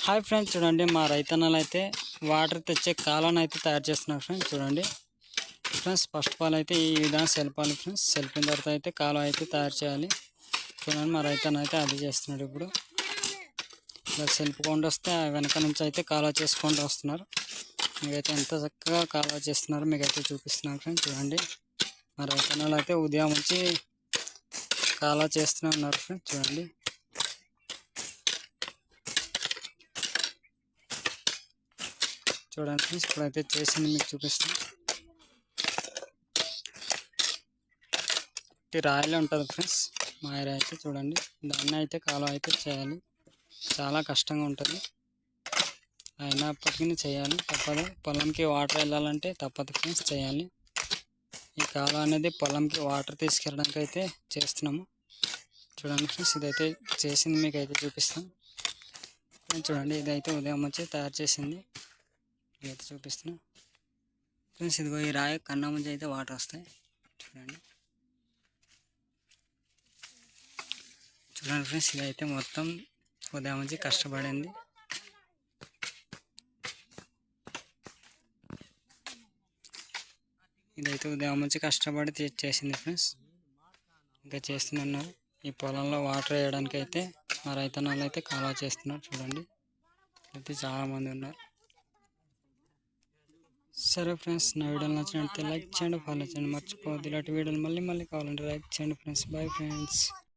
Hi friends, చూడండి మా రైతన్నలు అయితే వాటర్ తెచ్చే కాలువను అయితే తయారు చేస్తున్నారు ఫ్రెండ్స్. చూడండి ఫ్రెండ్స్, ఫస్ట్ ఆఫ్ ఆల్ అయితే ఈ విధంగా సెల్పాలి ఫ్రెండ్స్. సెల్పిన తర్వాత అయితే కాలువ అయితే తయారు చేయాలి. చూడండి మా రైతన్న అయితే అది చేస్తున్నాడు. ఇప్పుడు ఇలా సెల్పుకొని వస్తే వెనక నుంచి అయితే కాలువ చేసుకొని వస్తున్నారు. మీకైతే ఎంత చక్కగా కాలువ చేస్తున్నారో మీకైతే చూపిస్తున్నాను ఫ్రెండ్స్. చూడండి మా రైతన్నలు అయితే ఉదయం నుంచి కాలువ చేస్తూనే ఉన్నారు ఫ్రెండ్స్. చూడండి ఫ్రెండ్స్, ఇప్పుడైతే చేసింది మీకు చూపిస్తాను. రాయిలో ఉంటుంది ఫ్రెండ్స్ మా ఏరియా అయితే. చూడండి దాన్ని అయితే కాలువ అయితే చేయాలి. చాలా కష్టంగా ఉంటుంది, అయినప్పటికీ చేయాలి, తప్పదు. పొలంకి వాటర్ వెళ్ళాలంటే తప్పదు ఫ్రెండ్స్, చేయాలి. ఈ కాలువ అనేది పొలంకి వాటర్ తీసుకెళ్ళడానికి అయితే చేస్తున్నాము. చూడండి ఫ్రెండ్స్, ఇదైతే చేసింది మీకు అయితే చూపిస్తాను. చూడండి ఇదైతే ఉదయం వచ్చి తయారు చేసింది ఇదైతే చూపిస్తున్నాను ఫ్రెండ్స్. ఇదిగో ఈ రాయి కన్నా ముందు అయితే వాటర్ వస్తాయి. చూడండి ఫ్రెండ్స్, ఇదైతే మొత్తం ఉదయం నుంచి కష్టపడింది. ఇదైతే ఉదయం నుంచి కష్టపడి చేసింది ఫ్రెండ్స్. ఇంకా చేస్తున్నారు. ఈ పొలంలో వాటర్ వేయడానికి అయితే మా రైతన్నలు అయితే కాలువ చేస్తున్నారు. చూడండి అయితే చాలామంది ఉన్నారు. సరే ఫ్రెండ్స్, నా వీడియోలు నచ్చినట్లయితే లైక్ చేయండి, ఫాలో చేయండి, మర్చిపోవద్దు. ఇలాంటి వీడియోలు మళ్ళీ కావాలంటే లైక్ చేయండి ఫ్రెండ్స్. Bye friends.